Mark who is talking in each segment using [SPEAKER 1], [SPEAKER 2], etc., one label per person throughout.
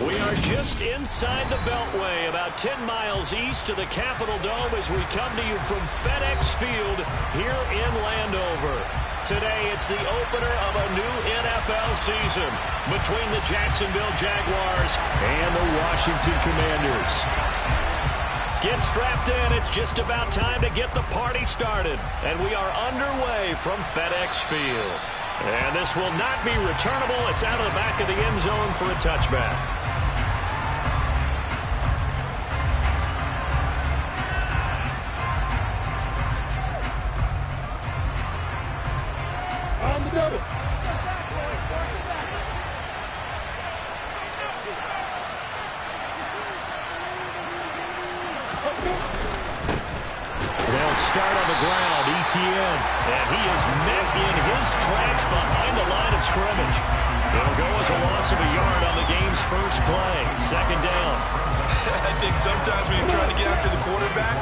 [SPEAKER 1] We are just inside the Beltway, about 10 miles east of the Capitol Dome as we come to you from FedEx Field here in Landover. Today, it's the opener of a new NFL season between the Jacksonville Jaguars and the Washington Commanders. Get strapped in. It's just about time to get the party started. And we are underway from FedEx Field. And this will not be returnable. It's out of the back of the end zone for a touchback. They'll start on the ground, ETN, and he is met in his tracks behind the line of scrimmage. It'll go as a loss of a yard on the game's first play. Second down.
[SPEAKER 2] I think sometimes when you're trying to get after the quarterback,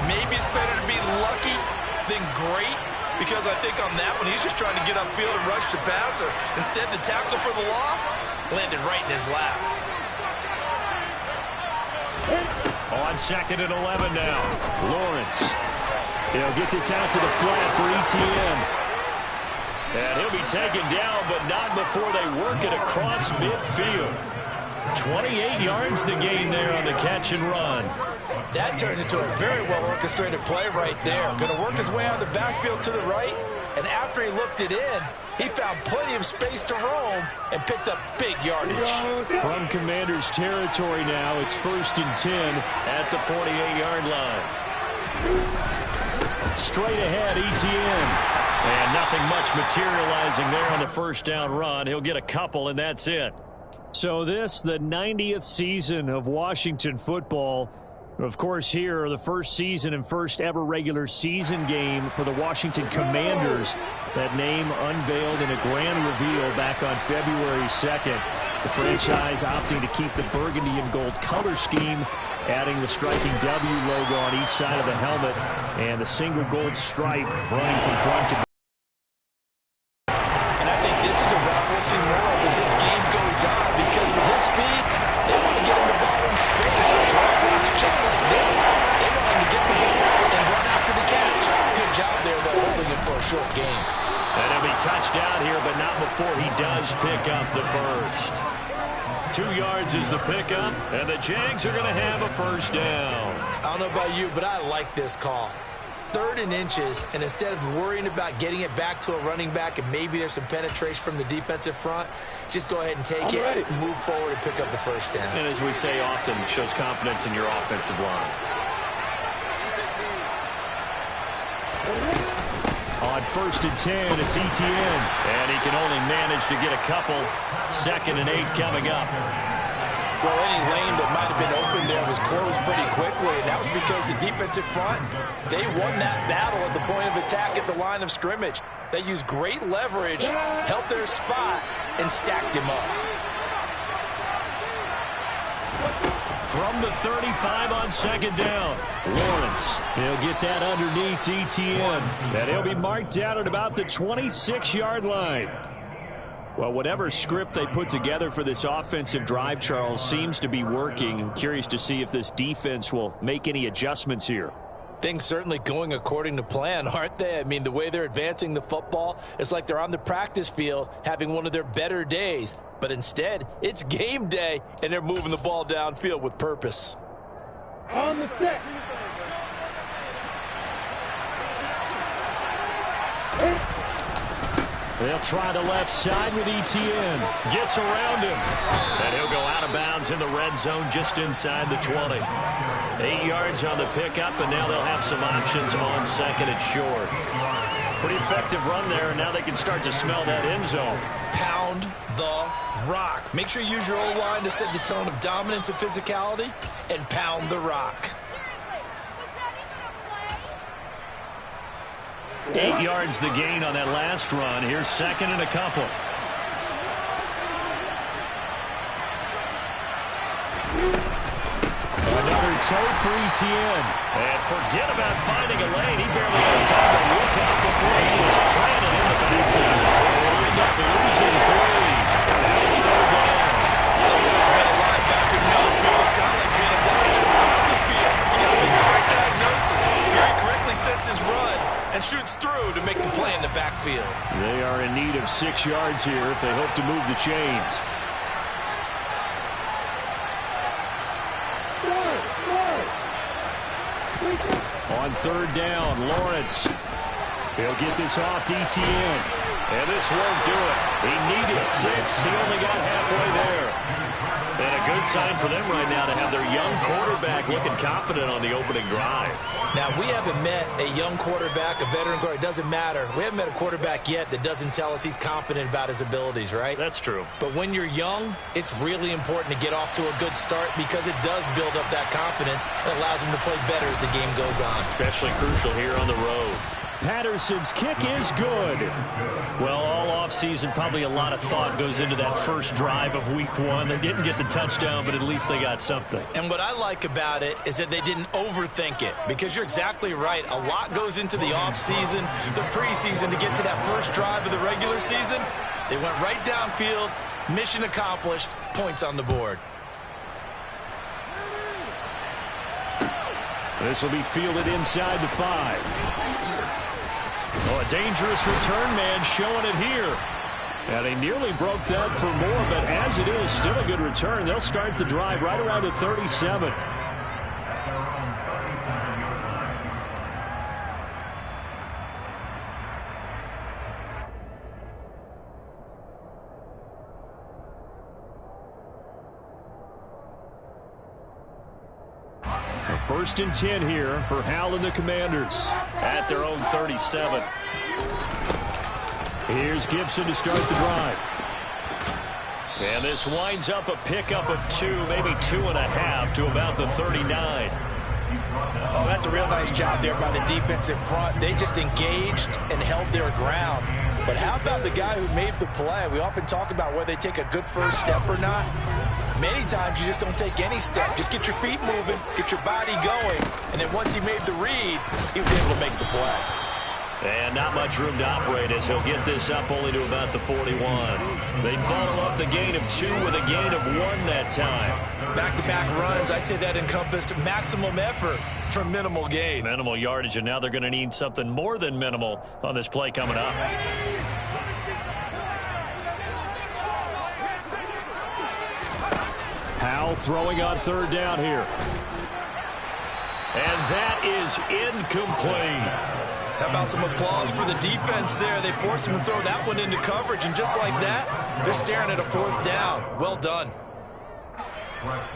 [SPEAKER 2] maybe it's better to be lucky than great, because I think on that one, he's just trying to get upfield and rush the passer. Instead, the tackle for the loss landed right in his lap.
[SPEAKER 1] On second and 11 now. Lawrence. He'll get this out to the flat for ETN. And he'll be taken down, but not before they work it across midfield. 28 yards the gain there on the catch and run.
[SPEAKER 2] That turned into a very well-orchestrated play right there. Going to work his way out of the backfield to the right, and after he looked it in, he found plenty of space to roam and picked up big yardage.
[SPEAKER 1] From Commanders territory now, it's 1st and 10 at the 48-yard line. Straight ahead, ETN. And nothing much materializing there on the first down run. He'll get a couple, and that's it. So this, the 90th season of Washington football. Of course, here, the first season and first ever regular season game for the Washington Commanders. That name unveiled in a grand reveal back on February 2nd. The franchise opting to keep the burgundy and gold color scheme, adding the striking W logo on each side of the helmet and the single gold stripe running from front to back.
[SPEAKER 2] And I think this is a route we'll see more of as this game goes on, because with his speed, they want to get him the ball in space on drop routes just like this. They want him to get the ball and run after the catch. Good job there, though, holding him for a short game.
[SPEAKER 1] And he'll be touchdown here, but not before he does pick up the first. 2 yards is the pickup, and the Jags are going to have a first down.
[SPEAKER 2] I don't know about you, but I like this call. 3rd and inches, and instead of worrying about getting it back to a running back and maybe there's some penetration from the defensive front, just go ahead and take it, move forward, and pick up the first down.
[SPEAKER 1] And as we say often, it shows confidence in your offensive line. On 1st and 10, it's ETN, and he can only manage to get a couple. 2nd and 8 coming up.
[SPEAKER 2] Well, any lane that might have been open there was closed pretty quickly, and that was because the defensive front, they won that battle at the point of attack at the line of scrimmage. They used great leverage, helped their spot, and stacked him up.
[SPEAKER 1] From the 35 on 2nd down, Lawrence. He'll get that underneath ETN, and he'll be marked down at about the 26-yard line. Well, whatever script they put together for this offensive drive, Charles, seems to be working. I'm curious to see if this defense will make any adjustments here.
[SPEAKER 2] Things certainly going according to plan, aren't they? I mean, the way they're advancing the football, it's like they're on the practice field having one of their better days. But instead, it's game day, and they're moving the ball downfield with purpose.
[SPEAKER 3] On the set.
[SPEAKER 1] They'll try the left side with ETN. Gets around him. And he'll go out of bounds in the red zone just inside the 20. 8 yards on the pickup, and now they'll have some options on 2nd and short. Pretty effective run there, and now they can start to smell that end zone.
[SPEAKER 2] Pound the rock. Make sure you use your O-line to set the tone of dominance and physicality, and pound the rock.
[SPEAKER 1] 8 yards the gain on that last run. Here's 2nd and a couple. Another toe for ETN. And forget about finding a lane. He barely had time to look up before he was planted in the backfield. We'll end up losing 3. Now it's 3rd down.
[SPEAKER 2] Sometimes being a line
[SPEAKER 1] of 6 yards here if they hope to move the chains. On third down, Lawrence. He'll get this off to ETN. And this won't do it. He needed 6. He only got halfway there. And a good sign for them right now to have their young quarterback looking confident on the opening drive.
[SPEAKER 2] Now, we haven't met a young quarterback, a veteran quarterback. It doesn't matter. We haven't met a quarterback yet that doesn't tell us he's confident about his abilities, right?
[SPEAKER 1] That's true.
[SPEAKER 2] But when you're young, it's really important to get off to a good start because it does build up that confidence and allows him to play better as the game goes on.
[SPEAKER 1] Especially crucial here on the road. Patterson's kick is good. Well, all offseason, probably a lot of thought goes into that first drive of week 1. They didn't get the touchdown, but at least they got something.
[SPEAKER 2] And what I like about it is that they didn't overthink it, because you're exactly right. A lot goes into the offseason, the preseason, to get to that first drive of the regular season. They went right downfield, mission accomplished, points on the board.
[SPEAKER 1] This will be fielded inside the 5. Oh, a dangerous return man showing it here. And he nearly broke that for more, but as it is, still a good return. They'll start the drive right around the 37. First and 10 here for Hal and the Commanders at their own 37. Here's Gibson to start the drive. And this winds up a pickup of 2, maybe 2.5 to about the 39.
[SPEAKER 2] Oh, that's a real nice job there by the defensive front. They just engaged and held their ground. But how about the guy who made the play? We often talk about whether they take a good first step or not. Many times you just don't take any step. Just get your feet moving, get your body going, and then once he made the read, he was able to make the play.
[SPEAKER 1] And not much room to operate as he'll get this up only to about the 41. They follow up the gain of 2 with a gain of 1 that time.
[SPEAKER 2] Back-to-back runs, I'd say that encompassed maximum effort for minimal gain.
[SPEAKER 1] Minimal yardage, and now they're going to need something more than minimal on this play coming up. Howell throwing on third down here. And that is incomplete.
[SPEAKER 2] How about some applause for the defense there? They forced him to throw that one into coverage, and just like that, they're staring at a 4th down. Well done.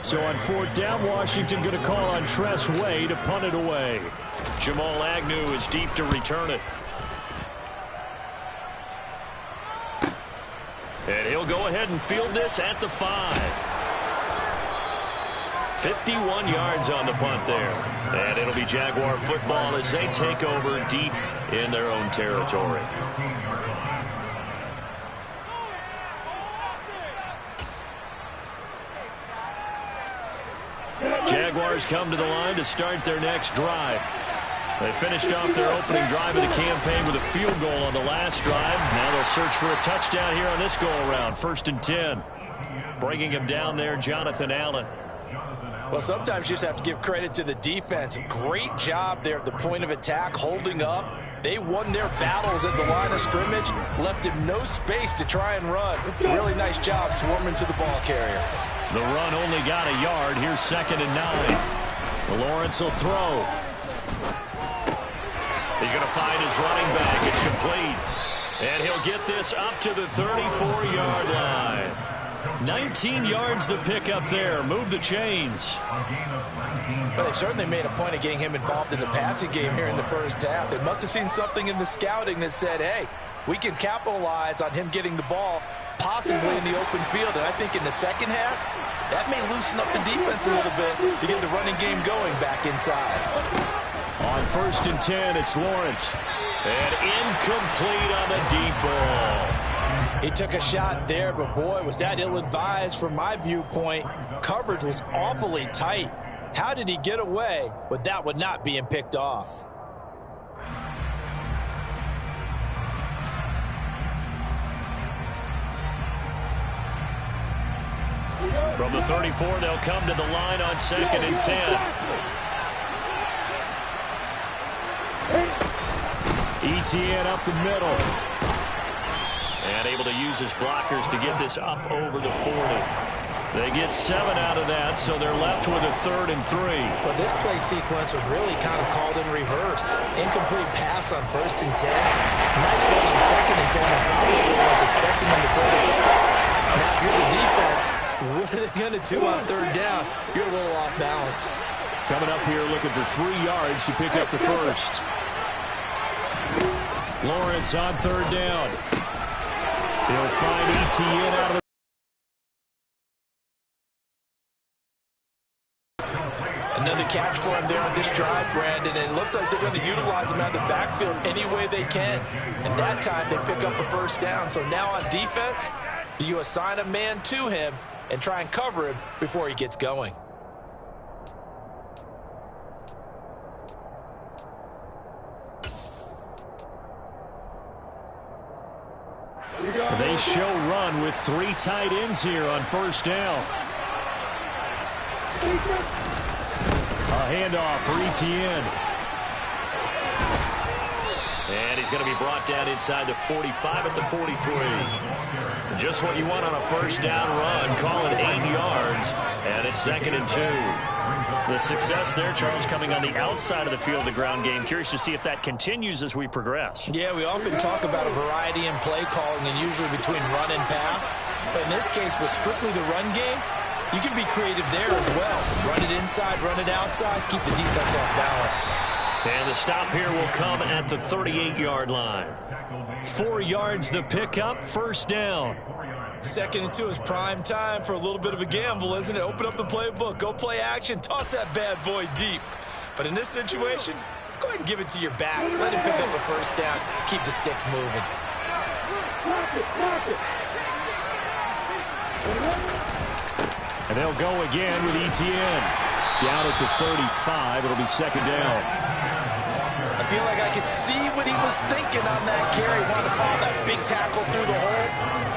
[SPEAKER 1] So on 4th down, Washington going to call on Tress Way to punt it away. Jamal Agnew is deep to return it. And he'll go ahead and field this at the 5. 51 yards on the punt there. And it'll be Jaguar football as they take over deep in their own territory. Jaguars come to the line to start their next drive. They finished off their opening drive of the campaign with a field goal on the last drive. Now they'll search for a touchdown here on this go-around. 1st and 10. Bringing him down there, Jonathan Allen.
[SPEAKER 2] Well, sometimes you just have to give credit to the defense. Great job there at the point of attack, holding up. They won their battles at the line of scrimmage, left him no space to try and run. Really nice job swarming to the ball carrier.
[SPEAKER 1] The run only got a yard. Here's 2nd and 9. Lawrence will throw. He's going to find his running back. It's complete. And he'll get this up to the 34-yard line. 19 yards the pickup there. Move the chains.
[SPEAKER 2] Well, they certainly made a point of getting him involved in the passing game here in the first half. They must have seen something in the scouting that said, hey, we can capitalize on him getting the ball possibly in the open field. And I think in the second half, that may loosen up the defense a little bit to get the running game going back inside.
[SPEAKER 1] On 1st and 10, it's Lawrence. And incomplete on the deep ball.
[SPEAKER 2] He took a shot there, but boy, was that ill-advised from my viewpoint. Coverage was awfully tight. How did he get away with that one not being picked off?
[SPEAKER 1] From the 34, they'll come to the line on 2nd and 10. ETN up the middle. And able to use his blockers to get this up over the 40. They get 7 out of that, so they're left with a 3rd and 3.
[SPEAKER 2] But this play sequence was really kind of called in reverse. Incomplete pass on 1st and 10. Nice run on 2nd and 10. And probably was expecting them to throw the football. Now, if you're the defense, what are they going to do on 3rd down? You're a little off balance.
[SPEAKER 1] Coming up here looking for 3 yards to pick up the first. Lawrence on 3rd down. He'll find ETN out of the
[SPEAKER 2] Another catch for him there on this drive, Brandon, and it looks like they're going to utilize him out of the backfield any way they can. And that time they pick up a 1st down. So now on defense, do you assign a man to him and try and cover him before he gets going?
[SPEAKER 1] They show run with 3 tight ends here on 1st down. A handoff for ETN. And he's going to be brought down inside the 45 at the 43. Just what you want on a 1st down run. Call it 8 yards. And it's 2nd and 2. The success there, Charles, coming on the outside of the field, the ground game. Curious to see if that continues as we progress.
[SPEAKER 2] Yeah, we often talk about a variety in play calling and usually between run and pass. But in this case, with strictly the run game, you can be creative there as well. Run it inside, run it outside, keep the defense off balance.
[SPEAKER 1] And the stop here will come at the 38-yard line. 4 yards the pickup, 1st down.
[SPEAKER 2] 2nd and 2 is prime time for a little bit of a gamble, isn't it? Open up the playbook, go play action, toss that bad boy deep. But in this situation, go ahead and give it to your back. Let him pick up a 1st down, keep the sticks moving.
[SPEAKER 1] And they'll go again with ETN. Down at the 35, it'll be 2nd down.
[SPEAKER 2] I feel like I could see what he was thinking on that carry. Wanted to follow that big tackle through the hole.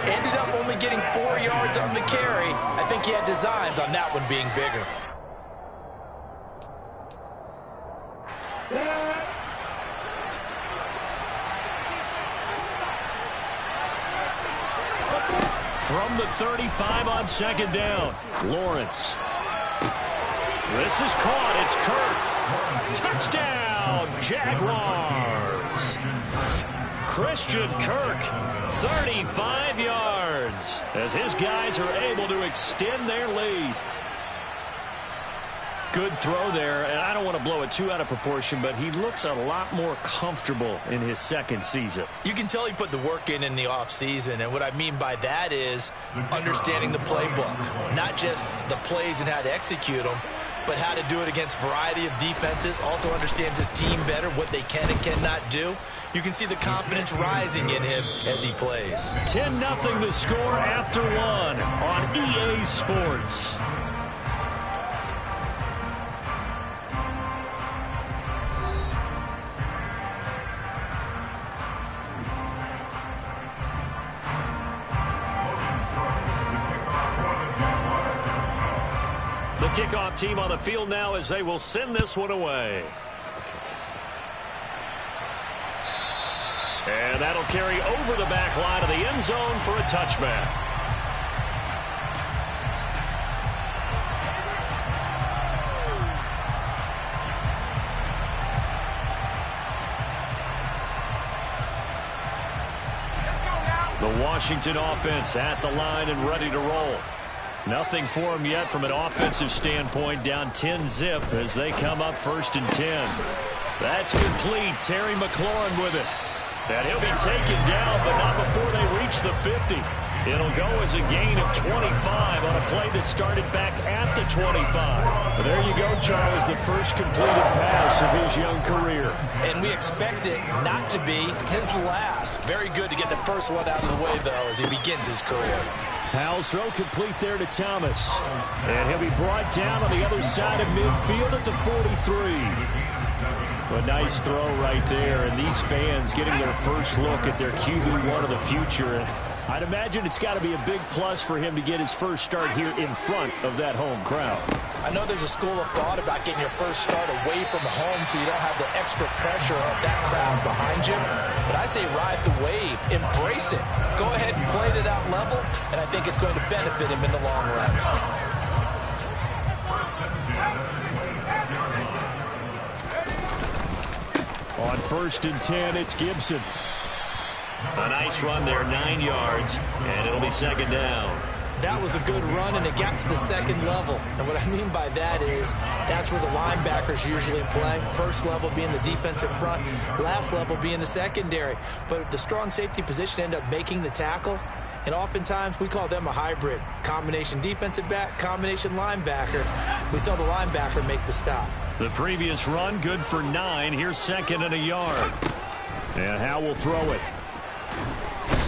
[SPEAKER 2] Ended up only getting 4 yards on the carry. I think he had designs on that one being bigger.
[SPEAKER 1] From the 35 on 2nd down, Lawrence. This is caught. It's Kirk. Touchdown, Jaguars. Christian Kirk, 35 yards, as his guys are able to extend their lead. Good throw there, and I don't want to blow it too out of proportion, but he looks a lot more comfortable in his 2nd season.
[SPEAKER 2] You can tell he put the work in the offseason, and what I mean by that is understanding the playbook, not just the plays and how to execute them, but how to do it against a variety of defenses. Also understands his team better, what they can and cannot do. You can see the confidence rising in him as he plays.
[SPEAKER 1] 10-0 the score after 1 on EA Sports. The kickoff team on the field now as they will send this one away. And that'll carry over the back line of the end zone for a touchback. The Washington offense at the line and ready to roll. Nothing for them yet from an offensive standpoint, down 10-zip as they come up 1st and 10. That's complete. Terry McLaurin with it. And he'll be taken down, but not before they reach the 50. It'll go as a gain of 25 on a play that started back at the 25. But there you go, Charles, the first completed pass of his young career.
[SPEAKER 2] And we expect it not to be his last. Very good to get the first one out of the way, though, as he begins his career.
[SPEAKER 1] Powell's throw complete there to Thomas. And he'll be brought down on the other side of midfield at the 43. A nice throw right there, and these fans getting their first look at their QB1 of the future. And I'd imagine it's got to be a big plus for him to get his first start here in front of that home crowd.
[SPEAKER 2] I know there's a school of thought about getting your first start away from home so you don't have the extra pressure of that crowd behind you. But I say ride the wave. Embrace it. Go ahead and play to that level, and I think it's going to benefit him in the long run.
[SPEAKER 1] On 1st and 10, it's Gibson. A nice run there, 9 yards, and it'll be 2nd down.
[SPEAKER 2] That was a good run, and it got to the 2nd level. And what I mean by that is that's where the linebackers usually play. First level being the defensive front, last level being the secondary. But the strong safety position ended up making the tackle, and oftentimes we call them a hybrid. Combination defensive back, combination linebacker. We saw the linebacker make the stop.
[SPEAKER 1] The previous run, good for 9. Here's 2nd and a yard. And Howe will throw it.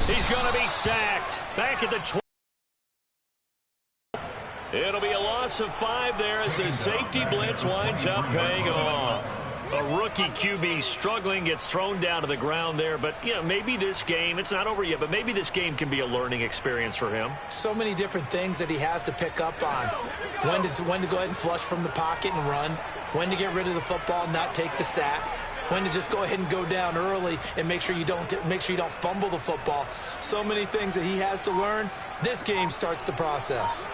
[SPEAKER 1] He's going to be sacked. Back at the 20. It'll be a loss of 5 there as the safety blitz winds up paying off. A rookie QB struggling, gets thrown down to the ground there. But, you know, maybe this game, it's not over yet, but maybe this game can be a learning experience for him.
[SPEAKER 2] So many different things that he has to pick up on. When to go ahead and flush from the pocket and run. When to get rid of the football and not take the sack. When to just go ahead and go down early and make sure you don't fumble the football. So many things that he has to learn. This game starts the process.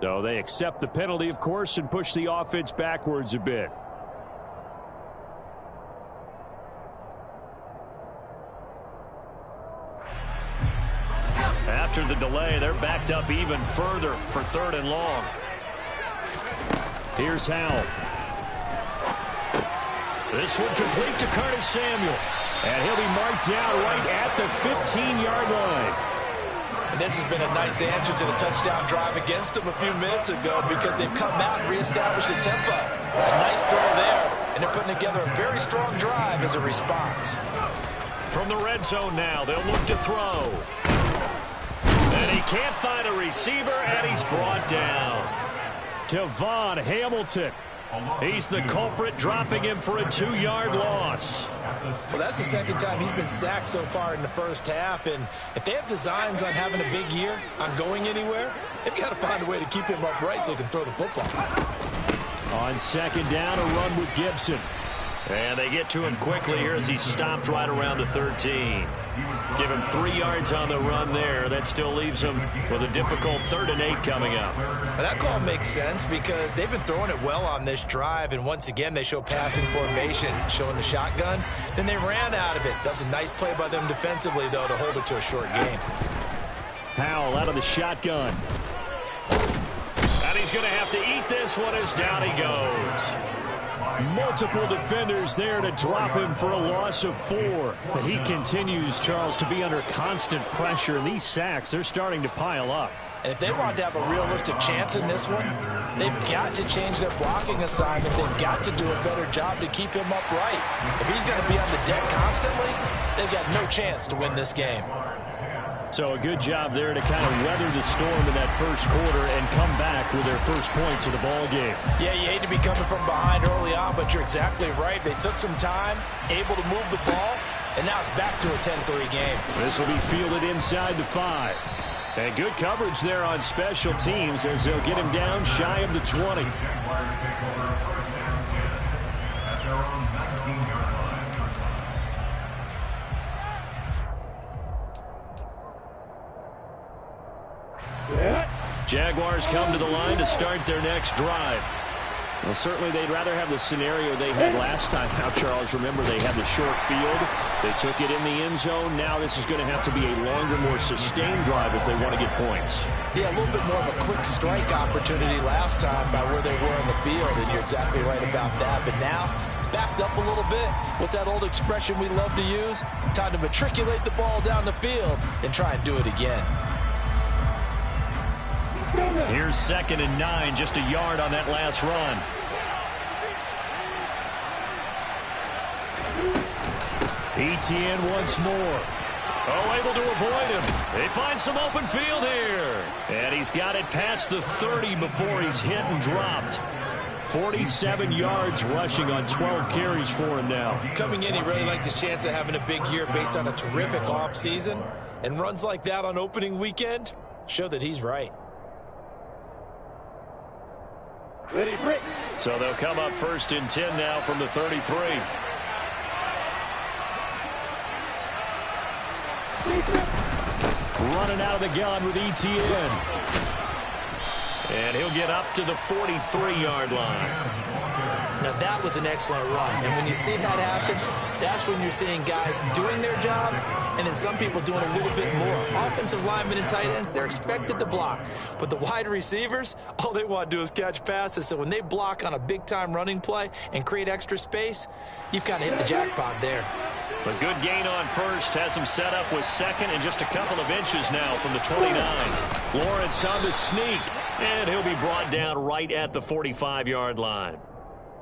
[SPEAKER 1] So they accept the penalty, of course, and push the offense backwards a bit. After the delay, they're backed up even further for 3rd and long. Here's Howell. This one complete to Curtis Samuel. And he'll be marked down right at the 15-yard line.
[SPEAKER 2] And this has been a nice answer to the touchdown drive against them a few minutes ago because they've come out and reestablished the tempo. A nice throw there, and they're putting together a very strong drive as a response.
[SPEAKER 1] From the red zone now, they'll look to throw. And he can't find a receiver, and he's brought down. Devon Hamilton. He's the culprit, dropping him for a 2-yard loss.
[SPEAKER 2] Well, that's the 2nd time he's been sacked so far in the first half, and if they have designs on having a big year, on going anywhere, they've got to find a way to keep him upright so they can throw the football.
[SPEAKER 1] On 2nd down, a run with Gibson. And they get to him quickly here as he stopped right around the 13. Give him 3 yards on the run there. That still leaves him with a difficult 3rd and 8 coming up.
[SPEAKER 2] Well, that call makes sense because they've been throwing it well on this drive, and once again they show passing formation, showing the shotgun. Then they ran out of it. That was a nice play by them defensively, though, to hold it to a short game.
[SPEAKER 1] Howell out of the shotgun. And he's going to have to eat this one as down he goes. Multiple defenders there to drop him for a loss of 4. But he continues, Charles, to be under constant pressure. And these sacks, they're starting to pile up.
[SPEAKER 2] And if they want to have a realistic chance in this one, they've got to change their blocking assignments. They've got to do a better job to keep him upright. If he's going to be on the deck constantly, they've got no chance to win this game.
[SPEAKER 1] So a good job there to kind of weather the storm in that first quarter and come back with their first points of the ball game.
[SPEAKER 2] Yeah, you hate to be coming from behind early on, but you're exactly right. They took some time, able to move the ball, and now it's back to a 10-3 game.
[SPEAKER 1] This will be fielded inside the 5. And good coverage there on special teams as they'll get him down shy of the 20. Jaguars come to the line to start their next drive. Well, certainly they'd rather have the scenario they had last time. Now, Charles, remember they had the short field. They took it in the end zone. Now this is going to have to be a longer, more sustained drive if they want to get points.
[SPEAKER 2] Yeah, a little bit more of a quick strike opportunity last time by where they were in the field, and you're exactly right about that. But now, backed up a little bit. What's that old expression we love to use? Time to matriculate the ball down the field and try and do it again.
[SPEAKER 1] Here's 2nd and 9, just a yard on that last run. Etienne once more. Oh, able to avoid him. They find some open field here. And he's got it past the 30 before he's hit and dropped. 47 yards rushing on 12 carries for him now.
[SPEAKER 2] Coming in, he really liked his chance of having a big year based on a terrific offseason. And runs like that on opening weekend show that he's right.
[SPEAKER 3] Ready, break.
[SPEAKER 1] So they'll come up 1st and 10 now from the 33. Running out of the gun with ETN. And he'll get up to the 43-yard line.
[SPEAKER 2] Now, that was an excellent run. And when you see that happen, that's when you're seeing guys doing their job and then some people doing a little bit more. Offensive linemen and tight ends, they're expected to block. But the wide receivers, all they want to do is catch passes. So when they block on a big-time running play and create extra space, you've kind of hit the jackpot there.
[SPEAKER 1] A good gain on first. Has him set up with second and just a couple of inches now from the 29. Lawrence on the sneak. And he'll be brought down right at the 45-yard line.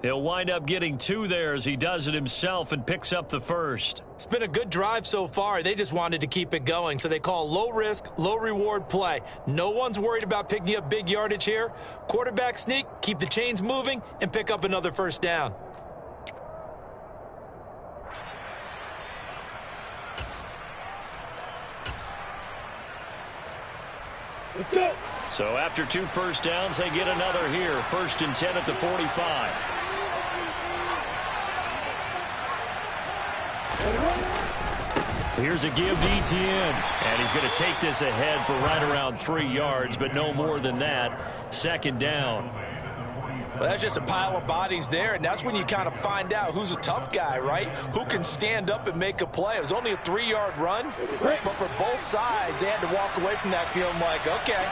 [SPEAKER 1] He'll wind up getting 2 there as he does it himself and picks up the first.
[SPEAKER 2] It's been a good drive so far. They just wanted to keep it going, so they call low-risk, low-reward play. No one's worried about picking up big yardage here. Quarterback sneak, keep the chains moving, and pick up another first down.
[SPEAKER 3] Let's go.
[SPEAKER 1] So after 2 first downs, they get another here. 1st and 10 at the 45. Here's a give to ETN. And he's going to take this ahead for right around 3 yards, but no more than that. 2nd down.
[SPEAKER 2] Well, that's just a pile of bodies there, and that's when you kind of find out who's a tough guy, right? Who can stand up and make a play. It was only a 3-yard run, but for both sides, they had to walk away from that feeling like, okay,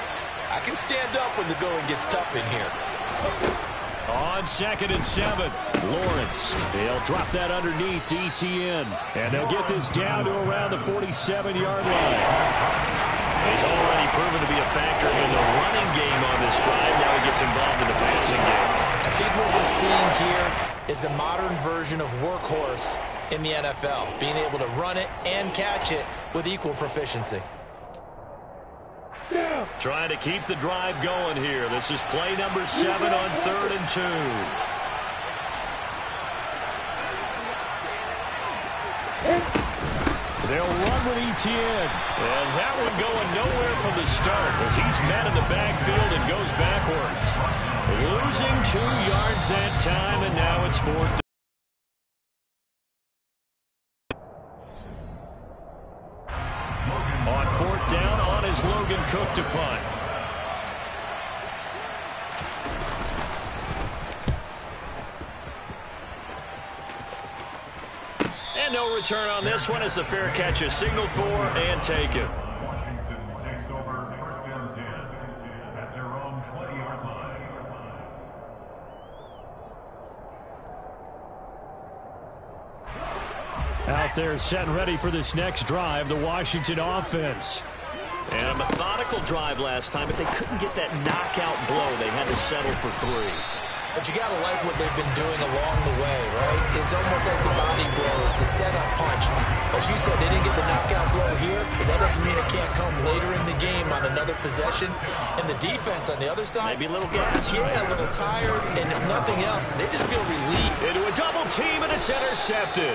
[SPEAKER 2] I can stand up when the going gets tough in here.
[SPEAKER 1] On 2nd and 7, Lawrence. He'll drop that underneath to ETN. And they'll get this down to around the 47-yard line. He's already proven to be a factor in the running game on this drive. Now he gets involved in the passing game.
[SPEAKER 2] I think what we're seeing here is the modern version of workhorse in the NFL, being able to run it and catch it with equal proficiency.
[SPEAKER 1] Trying to keep the drive going here. This is play number 7 on 3rd and 2. They'll run with ETN. And that one going nowhere from the start as he's met in the backfield and goes backwards. Losing 2 yards that time, and now it's 4th down. On 4th down, on is Logan Cook to punt. And no return on this one as the fair catch is signaled for and taken.
[SPEAKER 4] Washington takes over 1st and 10 at their own 20-yard line.
[SPEAKER 1] Out there set and ready for this next drive, the Washington offense. And a methodical drive last time, but they couldn't get that knockout blow. They had to settle for 3.
[SPEAKER 2] But you got to like what they've been doing along the way, right? It's almost like the body blows, the setup punch. As you said, they didn't get the knockout blow here, but that doesn't mean it can't come later in the game on another possession. And the defense on the other side,
[SPEAKER 1] maybe a little gas.
[SPEAKER 2] Yeah, a little tired, and if nothing else, they just feel relieved.
[SPEAKER 1] Into a double team, and it's intercepted.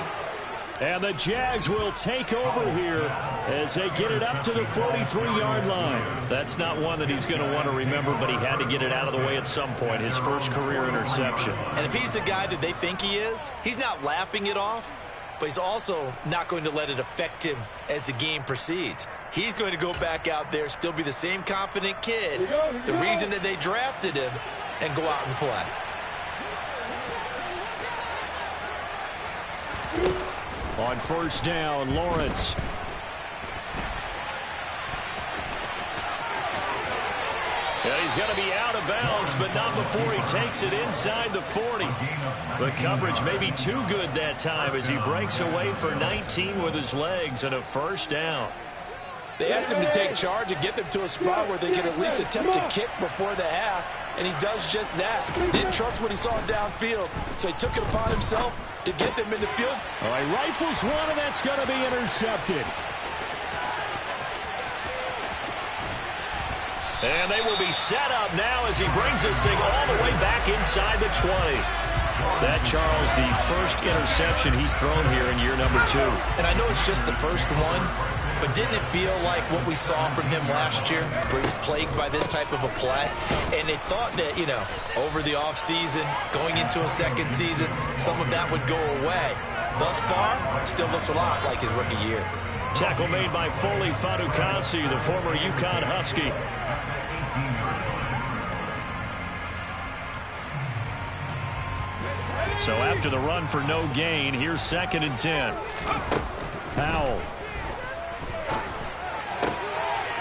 [SPEAKER 1] And the Jags will take over here as they get it up to the 43-yard line. That's not one that he's going to want to remember, but he had to get it out of the way at some point, his first career interception.
[SPEAKER 2] And if he's the guy that they think he is, he's not laughing it off, but he's also not going to let it affect him as the game proceeds. He's going to go back out there, still be the same confident kid, the reason that they drafted him, and go out and play.
[SPEAKER 1] On 1st down, Lawrence. Yeah, he's going to be out of bounds, but not before he takes it inside the 40. The coverage may be too good that time as he breaks away for 19 with his legs and a 1st down.
[SPEAKER 5] They asked him to take charge and get them to a spot where they could at least attempt to kick before the half, and he does just that. Didn't trust what he saw downfield, so he took it upon himself to get them in the field.
[SPEAKER 1] All right, rifles one, and that's going to be intercepted. And they will be set up now as he brings this thing all the way back inside the 20. That, Charles, the first interception he's thrown here in year number 2.
[SPEAKER 2] And I know it's just the first one, but didn't it feel like what we saw from him last year, where he was plagued by this type of a play? And they thought that, you know, over the offseason, going into a second season, some of that would go away. Thus far, still looks a lot like his rookie year.
[SPEAKER 1] Tackle made by Foley Fadukasi, the former UConn Husky. So after the run for no gain, here's 2nd and 10. Powell.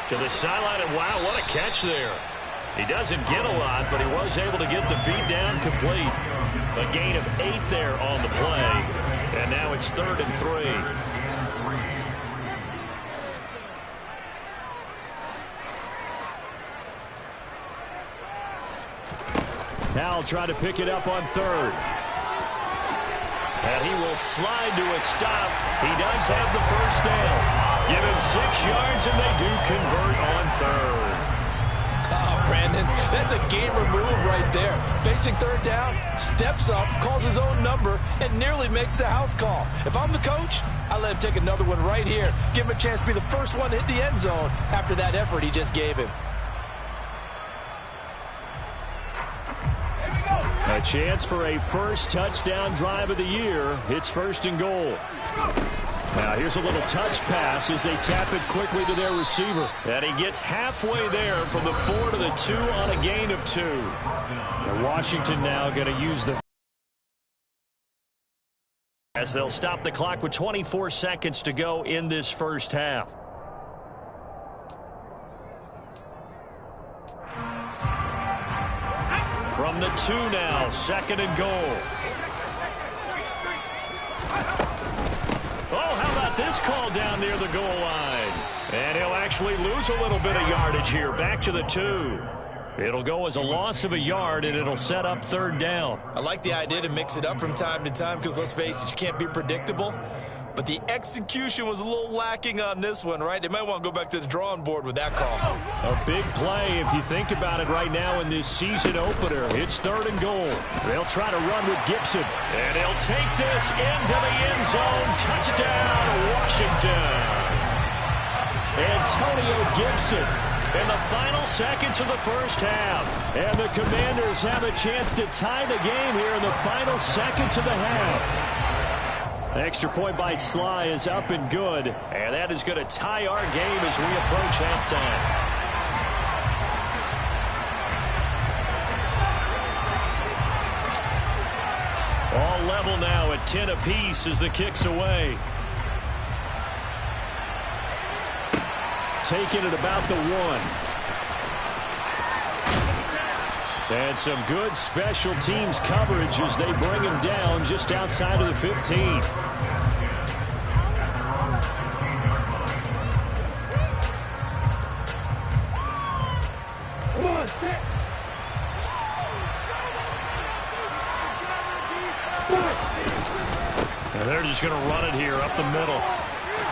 [SPEAKER 1] To the sideline, and wow, what a catch there. He doesn't get a lot, but he was able to get the feed down complete. A gain of 8 there on the play. And now it's 3rd and 3. Powell trying to pick it up on 3rd. And he will slide to a stop. He does have the first down. Give him 6 yards, and they do convert on 3rd.
[SPEAKER 2] Oh, Brandon, that's a game-removed right there. Facing 3rd down, steps up, calls his own number, and nearly makes the house call. If I'm the coach, I let him take another one right here. Give him a chance to be the first one to hit the end zone after that effort he just gave him.
[SPEAKER 1] A chance for a first touchdown drive of the year. It's 1st and goal. Now here's a little touch pass as they tap it quickly to their receiver. And he gets halfway there from the 4 to the 2 on a gain of 2. And Washington now going to use the... as they'll stop the clock with 24 seconds to go in this first half. From the 2 now, 2nd and goal. Oh, how about this call down near the goal line? And he'll actually lose a little bit of yardage here. Back to the 2. It'll go as a loss of a yard, and it'll set up 3rd down.
[SPEAKER 2] I like the idea to mix it up from time to time because, let's face it, you can't be predictable. But the execution was a little lacking on this one, right? They might want to go back to the drawing board with that call.
[SPEAKER 1] A big play if you think about it right now in this season opener. It's 3rd and goal. They'll try to run with Gibson. And he'll take this into the end zone. Touchdown, Washington. Antonio Gibson in the final seconds of the first half. And the Commanders have a chance to tie the game here in the final seconds of the half. Extra point by Sly is up and good. And that is going to tie our game as we approach halftime. All level now at 10 apiece as the kick's away. Taking it about the 1. And some good special teams coverage as they bring him down just outside of the 15.
[SPEAKER 3] Come on, set.
[SPEAKER 1] And they're just going to run it here up the middle.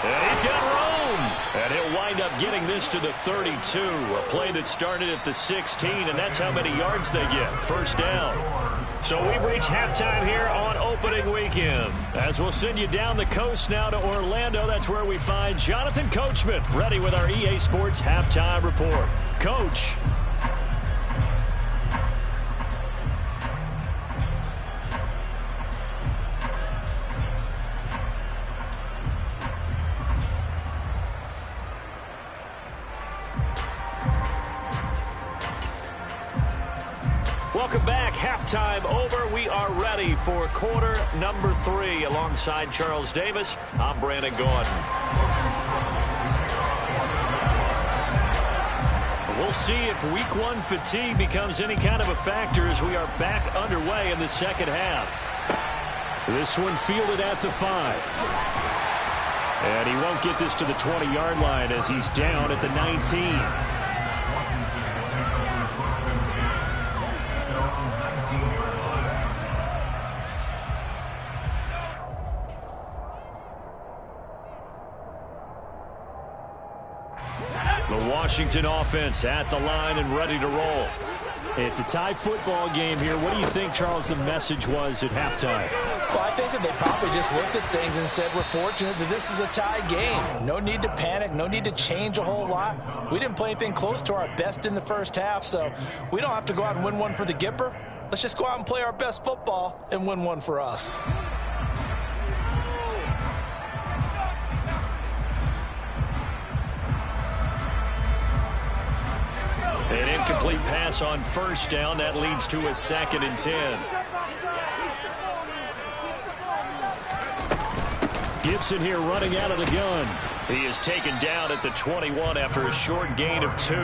[SPEAKER 1] And he's got room. And he'll wind up getting this to the 32. A play that started at the 16, and that's how many yards they get. First down. So we've reached halftime here on opening weekend. As we'll send you down the coast now to Orlando, that's where we find Jonathan Coachman ready with our EA Sports Halftime Report. Coach. Welcome back. Halftime over. We are ready for quarter number 3. Alongside Charles Davis, I'm Brandon Gordon. We'll see if week 1 fatigue becomes any kind of a factor as we are back underway in the second half. This one fielded at the 5. And he won't get this to the 20-yard line as he's down at the 19. Washington offense at the line and ready to roll. It's a tie football game here. What do you think, Charles, the message was at halftime?
[SPEAKER 5] Well, I think that they probably just looked at things and said, we're fortunate that this is a tie game. No need to panic. No need to change a whole lot. We didn't play anything close to our best in the first half, so we don't have to go out and win one for the Gipper. Let's just go out and play our best football and win one for us.
[SPEAKER 1] An incomplete pass on first down. That leads to a 2nd and 10. Gibson here running out of the gun. He is taken down at the 21 after a short gain of 2.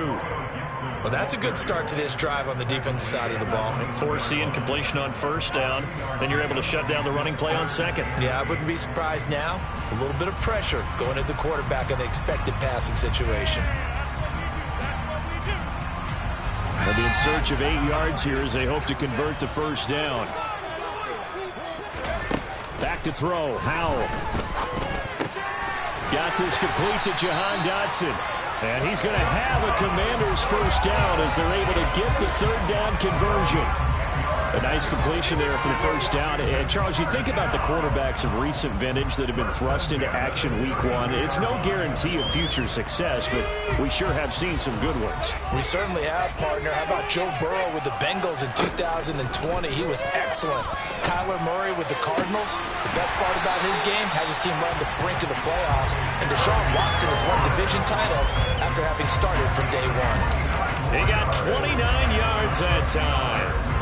[SPEAKER 2] Well, that's a good start to this drive on the defensive side of the ball.
[SPEAKER 1] Force the incompletion on first down. Then you're able to shut down the running play on second.
[SPEAKER 2] Yeah, I wouldn't be surprised now. A little bit of pressure going at the quarterback in an expected passing situation.
[SPEAKER 1] They'll be in search of 8 yards here as they hope to convert the first down. Back to throw. Howell. Got this complete to Jahan Dotson. And he's going to have a Commanders first down as they're able to get the 3rd down conversion. A nice completion there for the first down. And, Charles, you think about the quarterbacks of recent vintage that have been thrust into action week 1. It's no guarantee of future success, but we sure have seen some good ones.
[SPEAKER 5] We certainly have, partner. How about Joe Burrow with the Bengals in 2020? He was excellent. Kyler Murray with the Cardinals. The best part about his game, has his team run the brink of the playoffs. And Deshaun Watson has won division titles after having started from day 1.
[SPEAKER 1] He got 29 yards that time.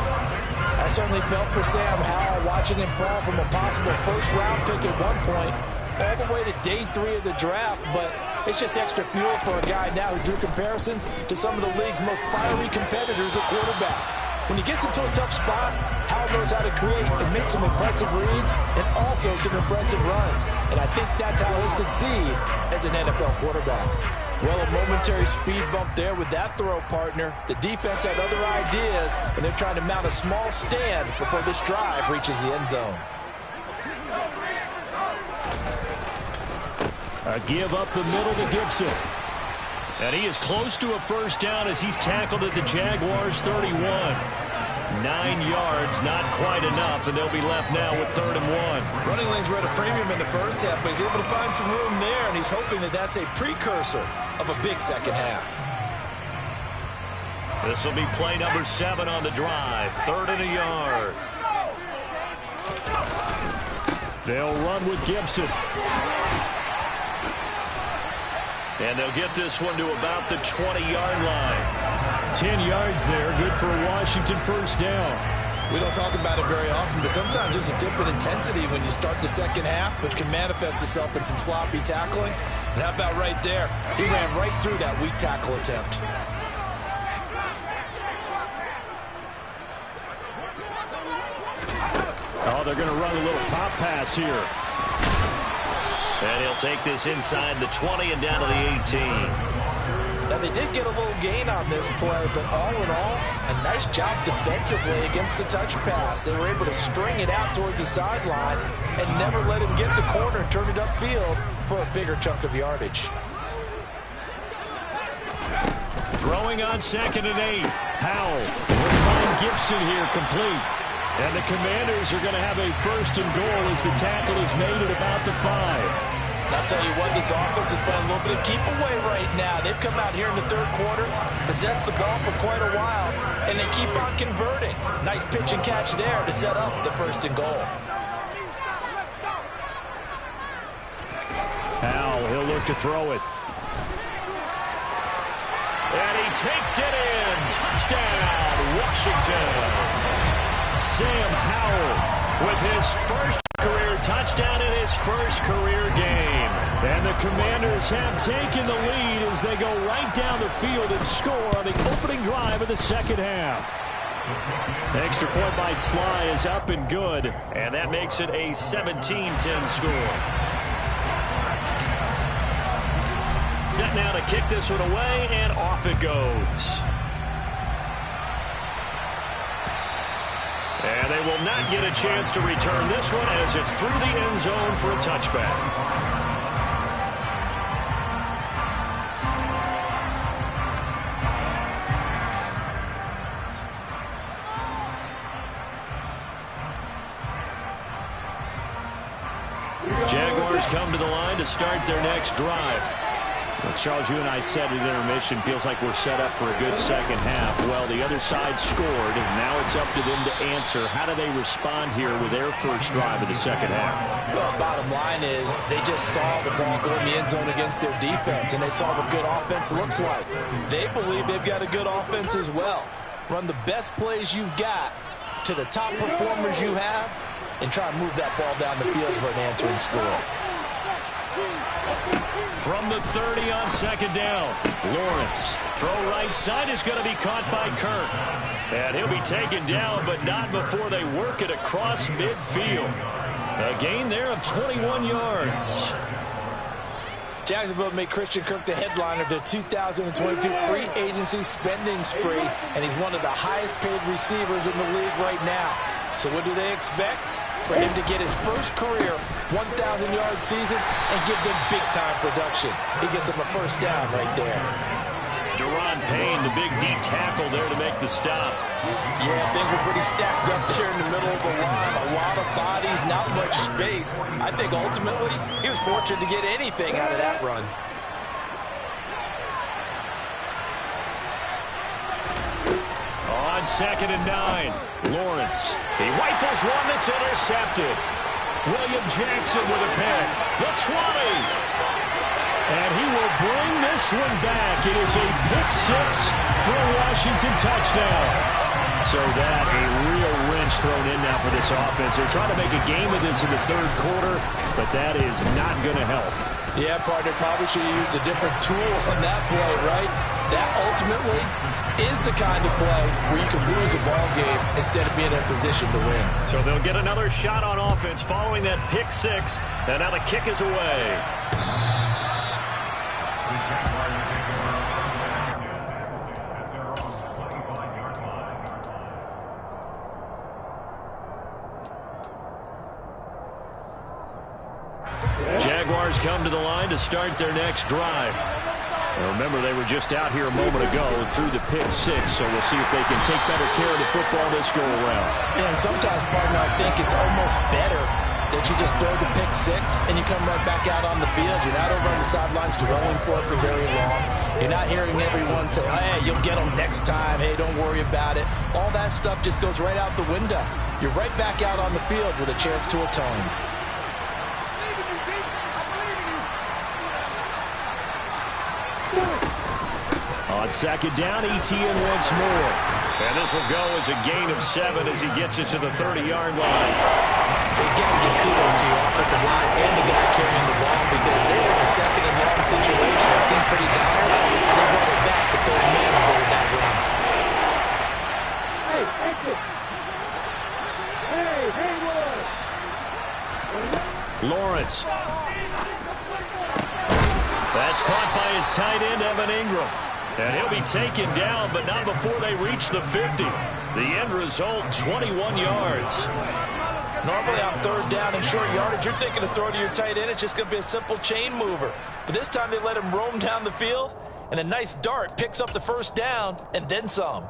[SPEAKER 5] I certainly felt for Sam Howell watching him fall from a possible first-round pick at one point all the way to day 3 of the draft, but it's just extra fuel for a guy now who drew comparisons to some of the league's most fiery competitors at quarterback. When he gets into a tough spot, Howell knows how to create and make some impressive reads and also some impressive runs, and I think that's how he'll succeed as an NFL quarterback. Well, a momentary speed bump there with that throw, partner. The defense had other ideas, and they're trying to mount a small stand before this drive reaches the end zone.
[SPEAKER 1] A give up the middle to Gibson. And he is close to a first down as he's tackled at the Jaguars 31. 9 yards, not quite enough, and they'll be left now with 3rd and 1.
[SPEAKER 2] Running lanes were at a premium in the first half, but he's able to find some room there, and he's hoping that that's a precursor of a big second half.
[SPEAKER 1] This will be play number 7 on the drive. 3rd and a yard. They'll run with Gibson. And they'll get this one to about the 20-yard line. 10 yards there, good for a Washington first down.
[SPEAKER 2] We don't talk about it very often, but sometimes there's a dip in intensity when you start the second half, which can manifest itself in some sloppy tackling. And how about right there? He ran right through that weak tackle attempt.
[SPEAKER 1] Oh, they're going to run a little pop pass here. And he'll take this inside the 20 and down to the 18.
[SPEAKER 5] Now, they did get a little gain on this play, but all in all, a nice job defensively against the touch pass. They were able to string it out towards the sideline and never let him get the corner and turn it upfield for a bigger chunk of yardage.
[SPEAKER 1] Throwing on 2nd and 8. Howell will find Gibson here complete. And the Commanders are going to have a 1st and goal as the tackle is made at about the 5.
[SPEAKER 5] I'll tell you what, this offense is playing a little bit of keep away right now. They've come out here in the 3rd quarter, possessed the ball for quite a while, and they keep on converting. Nice pitch and catch there to set up the 1st and goal.
[SPEAKER 1] Howell, he'll look to throw it. And he takes it in. Touchdown, Washington. Sam Howell with his first career touchdown in his first career game. And the Commanders have taken the lead as they go right down the field and score on the opening drive of the second half. The extra point by Sly is up and good, and that makes it a 17-10 score. Set now to kick this one away, and off it goes. And they will not get a chance to return this one as it's through the end zone for a touchback. Jaguars come to the line to start their next drive. Well, Charles, you and I said at intermission, feels like we're set up for a good second half. Well, the other side scored, and now it's up to them to answer. How do they respond here with their first drive of the second half?
[SPEAKER 2] Well, bottom line is they just saw the ball go in the end zone against their defense, and they saw what good offense looks like. They believe they've got a good offense as well. Run the best plays you've got to the top performers you have, and try and move that ball down the field for an answering score.
[SPEAKER 1] From the 30 on second down, Lawrence. Throw right side is going to be caught by Kirk. And he'll be taken down, but not before they work it across midfield. A gain there of 21 yards.
[SPEAKER 2] Jacksonville made Christian Kirk the headliner of their 2022 free agency spending spree, and he's one of the highest paid receivers in the league right now. So what do they expect? For him to get his first career 1,000-yard season and give them big-time production. He gets them a first down right there.
[SPEAKER 1] Deron Payne, the big D tackle there to make the stop.
[SPEAKER 2] Yeah, things were pretty stacked up there in the middle of the line. A lot of bodies, not much space. I think ultimately he was fortunate to get anything out of that run.
[SPEAKER 1] On second and 9, Lawrence. He rifles one that's intercepted. William Jackson with a pick. The 20. And he will bring this one back. It is a pick six for a Washington touchdown. So that a real wrench thrown in now for this offense. They're trying to make a game of this in the third quarter, but that is not going to help.
[SPEAKER 2] Yeah, partner, probably should have used a different tool on that play, right? That ultimately is the kind of play where you can lose a ball game instead of being in a position to win.
[SPEAKER 1] So they'll get another shot on offense following that pick six, and now the kick is away. Jaguars come to the line to start their next drive. Now remember, they were just out here a moment ago through the pick six, so we'll see if they can take better care of the football this go around.
[SPEAKER 2] Yeah, and sometimes, partner, I think it's almost better that you just throw the pick six and you come right back out on the field. You're not over on the sidelines dwelling for it for very long. You're not hearing everyone say, hey, you'll get them next time. Hey, don't worry about it. All that stuff just goes right out the window. You're right back out on the field with a chance to atone.
[SPEAKER 1] On second down, Etienne once more. And this will go as a gain of 7 as he gets it to the 30-yard line.
[SPEAKER 2] They got to give kudos to your offensive line and the guy carrying the ball because they were in a second and long situation. It seemed pretty dire, and they brought it back to third manageable with that run.
[SPEAKER 3] Hey, exit. Hey, Haywood.
[SPEAKER 1] Lawrence. That's caught by his tight end, Evan Ingram. And he'll be taken down, but not before they reach the 50. The end result, 21 yards.
[SPEAKER 2] Normally on third down and short yardage, you're thinking to throw to your tight end. It's just going to be a simple chain mover. But this time they let him roam down the field, and a nice dart picks up the first down and then some.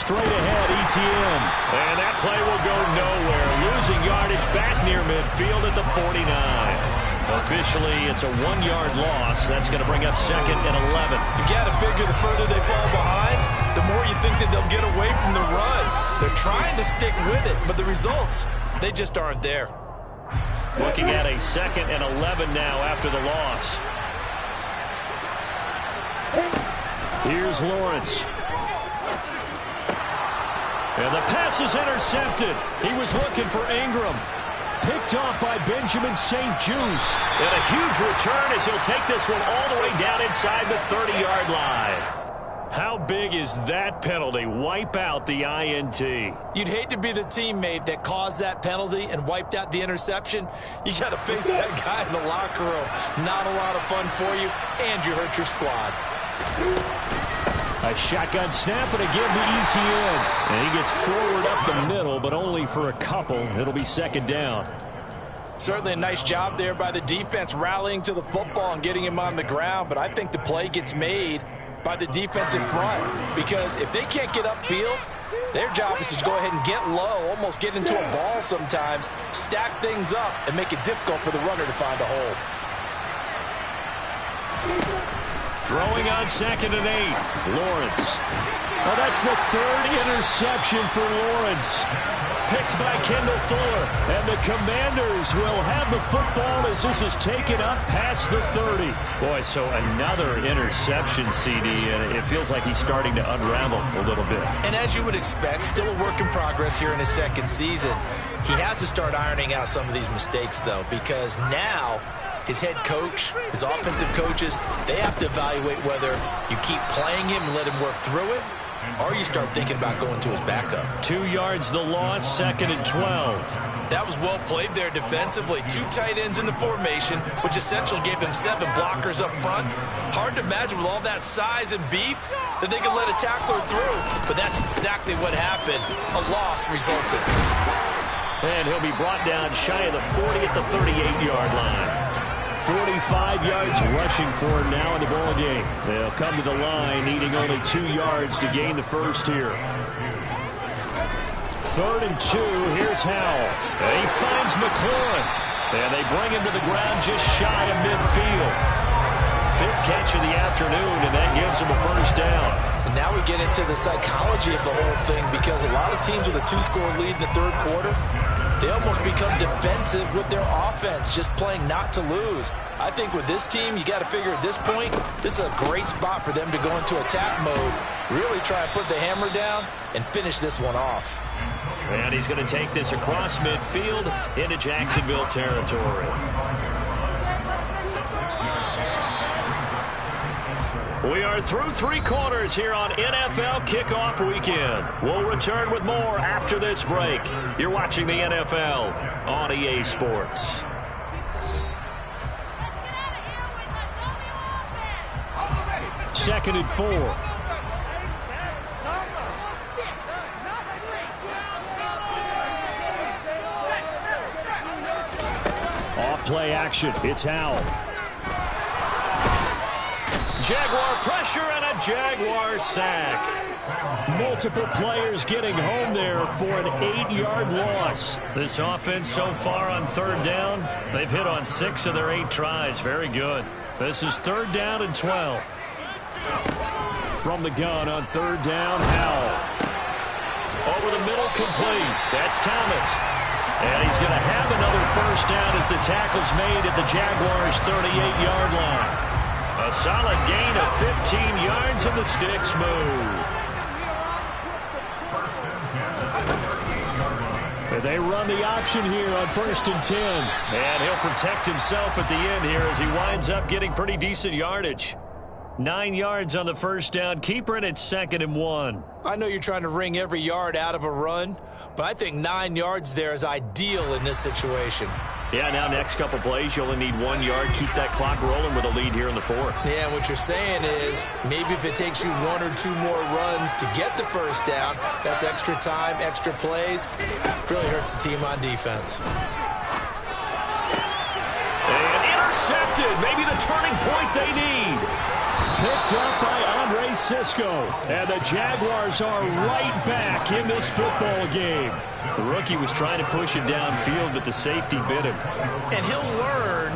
[SPEAKER 1] Straight ahead, Etienne. And that play will go nowhere. Losing yardage back near midfield at the 49. Officially, it's a 1-yard loss. That's going to bring up second and 11.
[SPEAKER 2] You got to figure the further they fall behind, the more you think that they'll get away from the run. They're trying to stick with it, but the results, they just aren't there.
[SPEAKER 1] Looking at a second and 11 now after the loss. Here's Lawrence. And the pass is intercepted. He was looking for Ingram. Picked off by Benjamin St. Juste. And a huge return as he'll take this one all the way down inside the 30-yard line. How big is that penalty? Wipe out the INT.
[SPEAKER 2] You'd hate to be the teammate that caused that penalty and wiped out the interception. You got to face that guy in the locker room. Not a lot of fun for you, and you hurt your squad.
[SPEAKER 1] A shotgun snap and again to Etienne. And he gets forward up the middle, but only for a couple. It'll be second down.
[SPEAKER 2] Certainly a nice job there by the defense rallying to the football and getting him on the ground, but I think the play gets made by the defense in front, because if they can't get upfield, their job is to go ahead and get low, almost get into a ball sometimes, stack things up, and make it difficult for the runner to find a hole.
[SPEAKER 1] Throwing on 2nd and 8. Lawrence. Oh, that's the 3rd interception for Lawrence. Picked by Kendall Fuller. And the Commanders will have the football as this is taken up past the 30. Boy, so another interception, CD, and it feels like he's starting to unravel a little bit.
[SPEAKER 2] And as you would expect, still a work in progress here in his second season. He has to start ironing out some of these mistakes, though, because now his head coach, his offensive coaches, they have to evaluate whether you keep playing him and let him work through it, or you start thinking about going to his backup.
[SPEAKER 1] 2 yards the loss, 2nd and 12.
[SPEAKER 2] That was well played there defensively. 2 tight ends in the formation, which essentially gave them 7 blockers up front. Hard to imagine with all that size and beef that they could let a tackler through, but that's exactly what happened. A loss resulted.
[SPEAKER 1] And he'll be brought down shy of the 40 at the 38-yard line. 45 yards rushing for him now in the ball game. They'll come to the line, needing only 2 yards to gain the first here. 3rd and 2. Here's Howell. And he finds McLaurin. And they bring him to the ground just shy of midfield. 5th catch of the afternoon, and that gives him a first down.
[SPEAKER 2] And now we get into the psychology of the whole thing, because a lot of teams with a 2-score lead in the 3rd quarter, they almost become defensive with their offense, just playing not to lose. I think with this team, you got to figure at this point, this is a great spot for them to go into attack mode, really try and put the hammer down and finish this one off.
[SPEAKER 1] And he's going to take this across midfield into Jacksonville territory. We are through 3 quarters here on NFL Kickoff Weekend. We'll return with more after this break. You're watching the NFL on EA Sports. Second and 4. Off play action. It's Howell. Jaguar pressure and a Jaguar sack. Multiple players getting home there for an 8-yard loss. This offense so far on 3rd down, they've hit on 6 of their 8 tries. Very good. This is 3rd down and 12. From the gun on 3rd down, Howell. Over the middle, complete. That's Thomas. And he's going to have another first down as the tackle's made at the Jaguars' 38-yard line. A solid gain of 15 yards and the sticks move. They run the option here on 1st and 10. And he'll protect himself at the end here as he winds up getting pretty decent yardage. 9 yards on the first down. Keeper, and it's 2nd and 1.
[SPEAKER 2] I know you're trying to wring every yard out of a run, but I think 9 yards there is ideal in this situation.
[SPEAKER 1] Yeah, now next couple plays, you only need 1 yard. Keep that clock rolling with a lead here in the 4th.
[SPEAKER 2] Yeah, what you're saying is maybe if it takes you 1 or 2 more runs to get the first down, that's extra time, extra plays. Really hurts the team on defense.
[SPEAKER 1] And intercepted. Maybe the turning point they need. Picked up by Andre Sisco. And the Jaguars are right back in this football game. The rookie was trying to push it downfield, but the safety bit him.
[SPEAKER 2] And he'll learn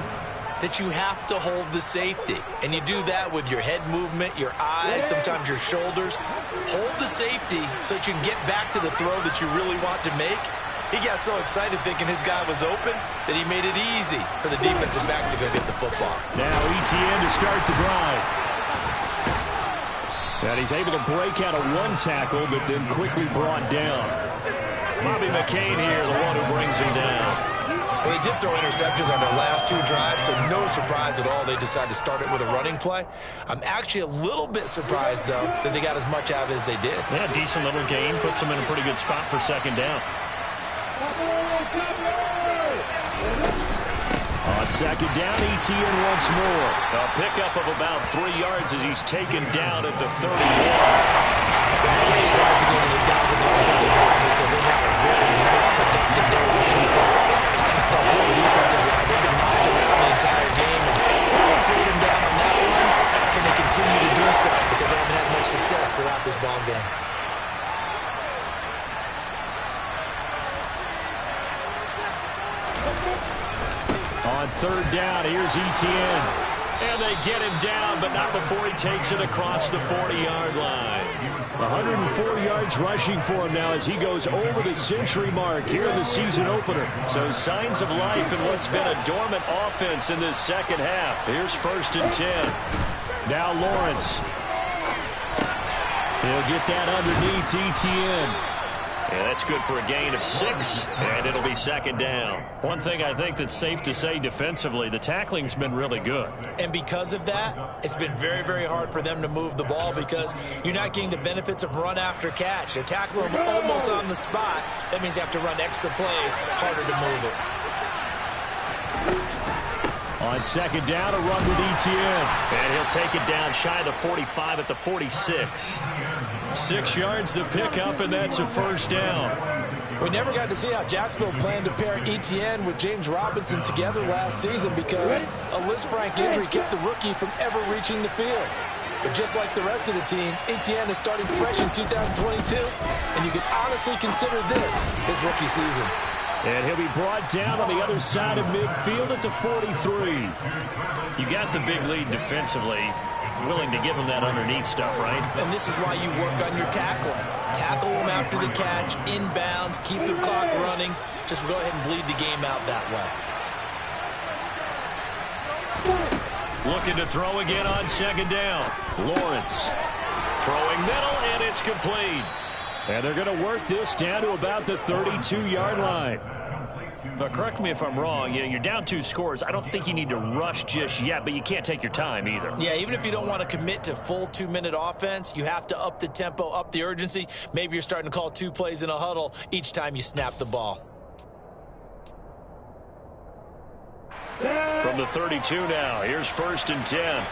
[SPEAKER 2] that you have to hold the safety. And you do that with your head movement, your eyes, sometimes your shoulders. Hold the safety so that you can get back to the throw that you really want to make. He got so excited thinking his guy was open that he made it easy for the defensive back to go get the football.
[SPEAKER 1] Now Etienne to start the drive. And he's able to break out of 1 tackle, but then quickly brought down. Bobby McCain here, the one who brings him down.
[SPEAKER 2] Well, they did throw interceptions on their last 2 drives, so no surprise at all they decided to start it with a running play. I'm actually a little bit surprised, though, that they got as much out of it as they did.
[SPEAKER 1] Yeah, decent little gain. Puts them in a pretty good spot for 2nd down. On second down, ETN once more. A pickup of about 3 yards as he's taken down at the 31.
[SPEAKER 5] Plays has to go to the guys in the offensive line because they've had a very nice, productive day running the ball. How about that poor defensive line? They've been knocked around the entire game, and when they slow them down on that one, can they continue to do so? Because they haven't had much success throughout this ball game.
[SPEAKER 1] On third down, here's ETN. And they get him down, but not before he takes it across the 40-yard line. 104 yards rushing for him now as he goes over the century mark here in the season opener. So signs of life in what's been a dormant offense in this second half. Here's 1st and 10. Now Lawrence. He'll get that underneath ETN. Yeah, that's good for a gain of 6, and it'll be second down. One thing I think that's safe to say defensively, the tackling's been really good.
[SPEAKER 5] And because of that, it's been very, very hard for them to move the ball because you're not getting the benefits of run after catch. They tackle them almost on the spot. That means you have to run extra plays, harder to move it.
[SPEAKER 1] On second down, a run with ETN. And he'll take it down shy of the 45 at the 46. 6 yards to pick up, and that's a first down.
[SPEAKER 5] We never got to see how Jacksonville planned to pair ETN with James Robinson together last season because a Liz Frank injury kept the rookie from ever reaching the field. But just like the rest of the team, ETN is starting fresh in 2022, and you can honestly consider this his rookie season.
[SPEAKER 1] And he'll be brought down on the other side of midfield at the 43. You got the big lead defensively. Willing to give him that underneath stuff, right?
[SPEAKER 5] And this is why you work on your tackling. Tackle him after the catch, inbounds, keep the clock running. Just go ahead and bleed the game out that way.
[SPEAKER 1] Looking to throw again on second down. Lawrence throwing middle, and it's complete. And they're going to work this down to about the 32-yard line. But correct me if I'm wrong, you're down 2 scores. I don't think you need to rush just yet, but you can't take your time either.
[SPEAKER 5] Yeah, even if you don't want to commit to full 2-minute offense, you have to up the tempo, up the urgency. Maybe you're starting to call 2 plays in a huddle each time you snap the ball.
[SPEAKER 1] From the 32 now, here's 1st and 10.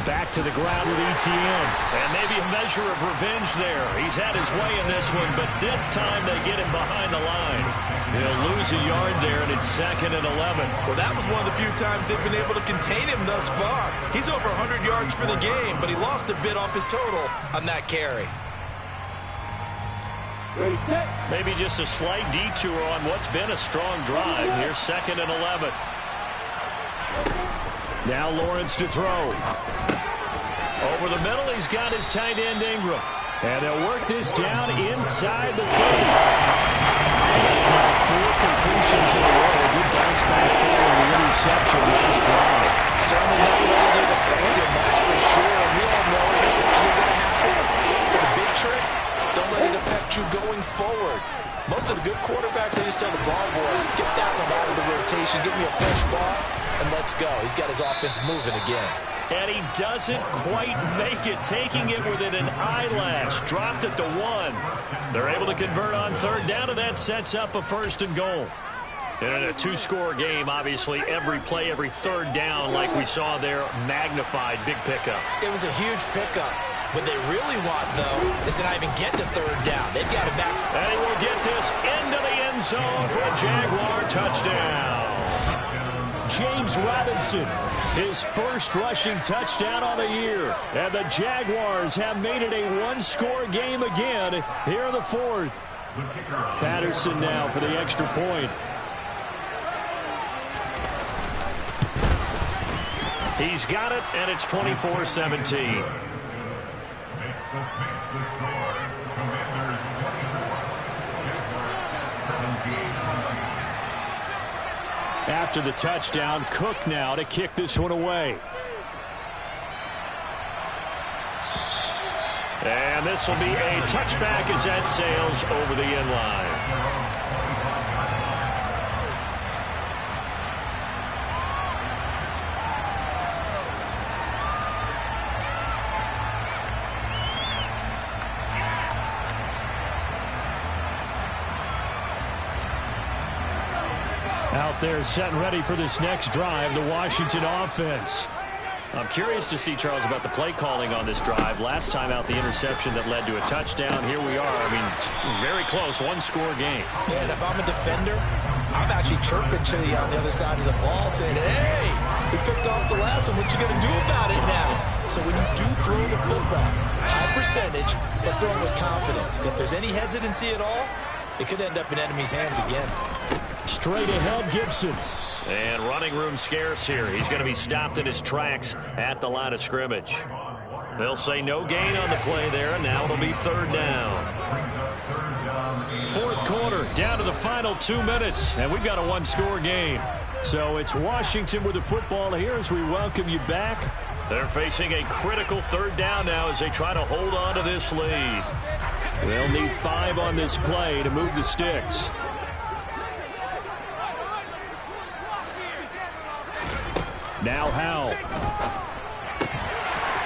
[SPEAKER 1] Back to the ground with ETN. And maybe a measure of revenge there. He's had his way in this one, but this time they get him behind the line. He'll lose a yard there, and it's 2nd and 11.
[SPEAKER 5] Well, that was one of the few times they've been able to contain him thus far. He's over 100 yards for the game, but he lost a bit off his total on that carry.
[SPEAKER 1] Maybe just a slight detour on what's been a strong drive. Here's 2nd and 11. Now Lawrence to throw. Over the middle, he's got his tight end Ingram. And they'll work this down inside the 30. That's now 4 completions in a row. A good bounce back following the interception last drive.
[SPEAKER 5] Certainly not letting it affect him, that's for sure. And we all know interceptions are going to happen. So the big trick, don't let it affect you going forward. Most of the good quarterbacks, they just tell the ball boy, get that one out of the rotation, give me a fresh ball, and let's go. He's got his offense moving again.
[SPEAKER 1] And he doesn't quite make it, taking it within an eyelash. Dropped at the 1. They're able to convert on third down, and that sets up a 1st and goal. And in a 2-score game, obviously, every play, every third down, like we saw there, magnified. Big pickup.
[SPEAKER 5] It was a huge pickup. What they really want, though, is to not even get to third down. They've got it back.
[SPEAKER 1] And he will get this into the end zone for a Jaguar touchdown. James Robinson, his first rushing touchdown on the year. And the Jaguars have made it a 1-score game again here in the 4th. Patterson now for the extra point. He's got it, and it's 24-17. After the touchdown, Cook now to kick this one away. And this will be a touchback as that sails over the end line. Out there setting ready for this next drive, the Washington offense. I'm curious to see, Charles, about the play calling on this drive. Last time out, the interception that led to a touchdown. Here we are. I mean, very close, one-score game.
[SPEAKER 2] Yeah, and if I'm a defender, I'm actually chirping to you on the other side of the ball saying, hey, we picked off the last one. What you going to do about it now? So when you do throw the football, high percentage, but throw it with confidence. If there's any hesitancy at all, it could end up in enemy's hands again.
[SPEAKER 1] Straight ahead, Gibson. And running room scarce here. He's going to be stopped in his tracks at the line of scrimmage. They'll say no gain on the play there, and now it'll be third down. Fourth quarter, down to the final 2 minutes, and we've got a one-score game. So it's Washington with the football here as we welcome you back. They're facing a critical third down now as they try to hold on to this lead. They'll need 5 on this play to move the sticks. Now Howell.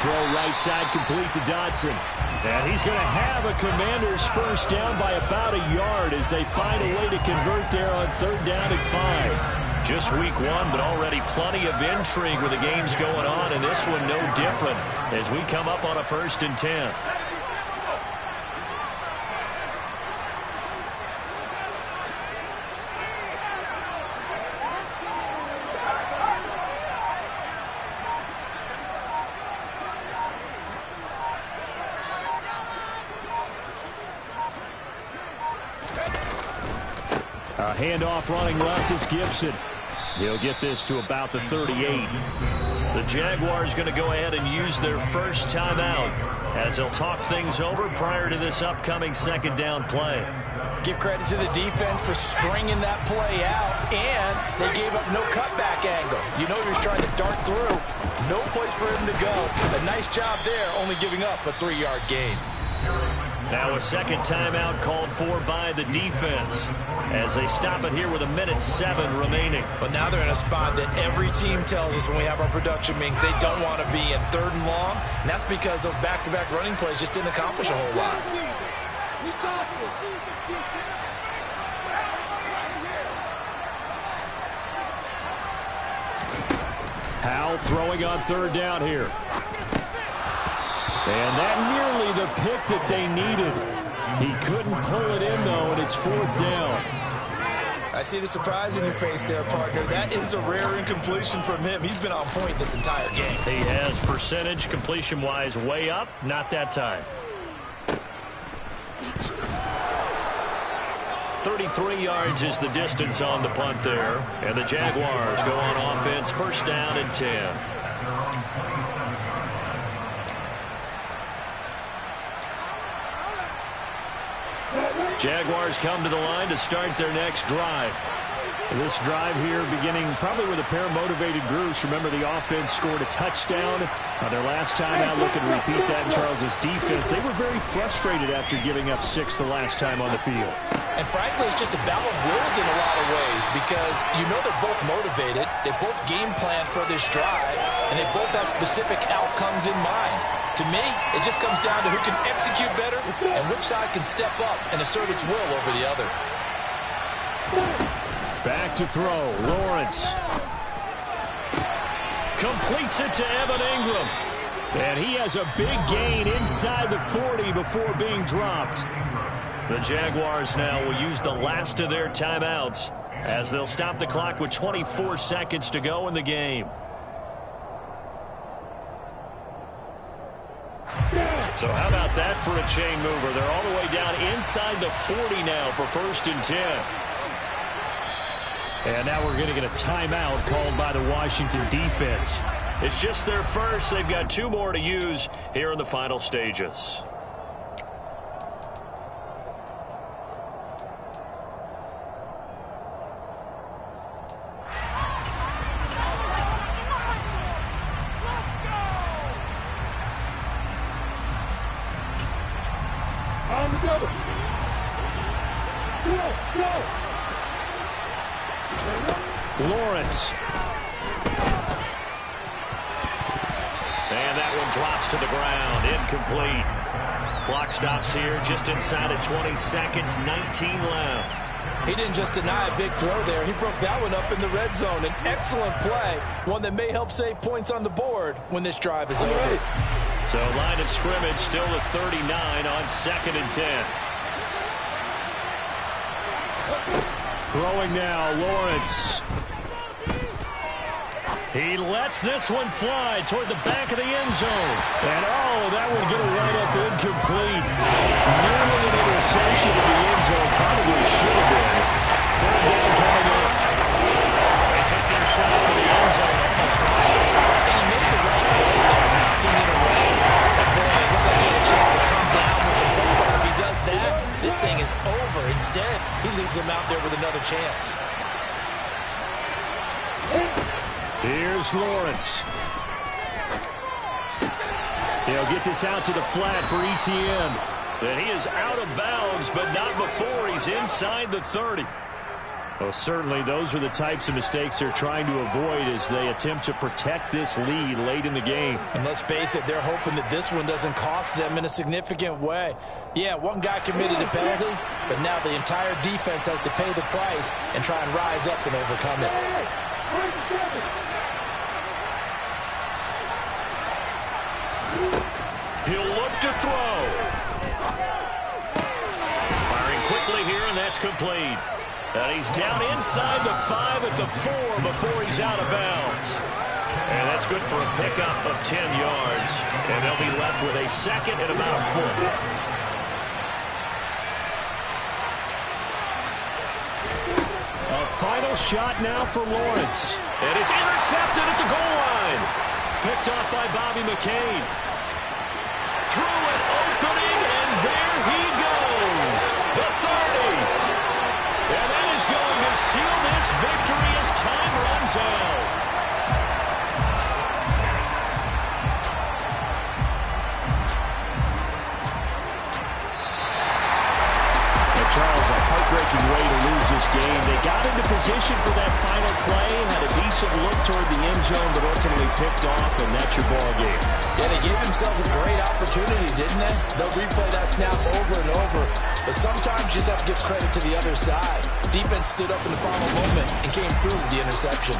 [SPEAKER 1] Throw right side complete to Dodson. And he's going to have a Commanders first down by about a yard as they find a way to convert there on third down and 5. Just week 1, but already plenty of intrigue with the games going on, and this one no different as we come up on a 1st and 10. A handoff running left is Gibson. He'll get this to about the 38. The Jaguars going to go ahead and use their first timeout as they'll talk things over prior to this upcoming second down play.
[SPEAKER 2] Give credit to the defense for stringing that play out, and they gave up no cutback angle. You know you're trying to dart through. No place for him to go. A nice job there, only giving up a 3-yard gain.
[SPEAKER 1] Now a second timeout called for by the defense as they stop it here with 1:07 remaining.
[SPEAKER 2] But now they're in a spot that every team tells us when we have our production meetings they don't want to be in, 3rd and long. And that's because those back-to-back running plays just didn't accomplish a whole lot.
[SPEAKER 1] Howell throwing on third down here. And that nearly the pick that they needed. He couldn't pull it in, though, and it's 4th down.
[SPEAKER 2] I see the surprise in your face there, partner. That is a rare incompletion from him. He's been on point this entire game.
[SPEAKER 1] He has percentage completion-wise way up. Not that time. 33 yards is the distance on the punt there. And the Jaguars go on offense, 1st down and 10. Jaguars come to the line to start their next drive. This drive here beginning probably with a pair of motivated groups. Remember, the offense scored a touchdown on their last time out. Looking to repeat that in Charles's defense. They were very frustrated after giving up 6 the last time on the field.
[SPEAKER 2] And frankly, it's just a battle of wills in a lot of ways because you know they're both motivated. They both game plan for this drive, and they both have specific outcomes in mind. To me, it just comes down to who can execute better and which side can step up and assert its will over the other.
[SPEAKER 1] Back to throw. Lawrence. Completes it to Evan Ingram. And he has a big gain inside the 40 before being dropped. The Jaguars now will use the last of their timeouts as they'll stop the clock with 24 seconds to go in the game. So how about that for a chain mover? They're all the way down inside the 40 now for 1st and 10. And now we're going to get a timeout called by the Washington defense. It's just their first. They've got 2 more to use here in the final stages. Lawrence. And that one drops to the ground. Incomplete. Clock stops here just inside of 20 seconds. 19 left.
[SPEAKER 5] He didn't just deny a big throw there. He broke that one up in the red zone. An excellent play, one that may help save points on the board when this drive is over.
[SPEAKER 1] So line of scrimmage still at 39 on 2nd and 10. Throwing now, Lawrence. He lets this one fly toward the back of the end zone. And, that would get a right-up incomplete. Nearly an interception in the end zone. Probably should have been. 3rd down coming up. They took their shot for the end zone. Almost cost him.
[SPEAKER 5] And he made the right play there, knocking it away. But boy, it looked like he had a chance to come down with the football. If he does that, this thing is over. Instead, he leaves him out there with another chance.
[SPEAKER 1] Here's Lawrence. He'll get this out to the flat for ETN. And he is out of bounds, but not before he's inside the 30. Well, certainly those are the types of mistakes they're trying to avoid as they attempt to protect this lead late in the game.
[SPEAKER 5] And let's face it, they're hoping that this one doesn't cost them in a significant way. Yeah, one guy committed a penalty, but now the entire defense has to pay the price and try and rise up and overcome it.
[SPEAKER 1] He'll look to throw. Firing quickly here, and that's complete. And he's down inside the 5 at the 4 before he's out of bounds. And that's good for a pickup of 10 yards. And they'll be left with a 2nd and about a foot. A final shot now for Lawrence. And it's intercepted at the goal line. Picked off by Bobby McCain. Through an opening, and there he goes. The 30. And that is going to seal this victory as time runs out. Charles, a heartbreaking way to lose this game. They got into position for that final play, had a decent look toward the end zone, but ultimately picked off, and that's your ball game.
[SPEAKER 5] Yeah, they gave themselves a great opportunity, didn't they? They'll replay that snap over and over, but sometimes you just have to give credit to the other side. Defense stood up in the final moment and came through with the interception.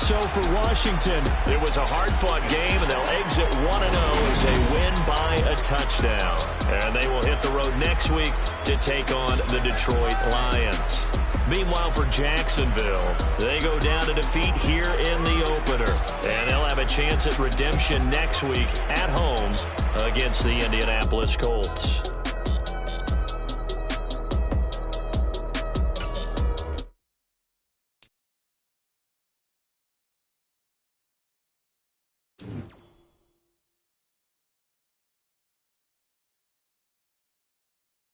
[SPEAKER 1] So for Washington, it was a hard-fought game, and they'll exit 1-0 as they win by a touchdown. And they will hit the road next week to take on the Detroit Lions. Meanwhile, for Jacksonville, they go down to defeat here in the opener. And they'll have a chance at redemption next week at home against the Indianapolis Colts.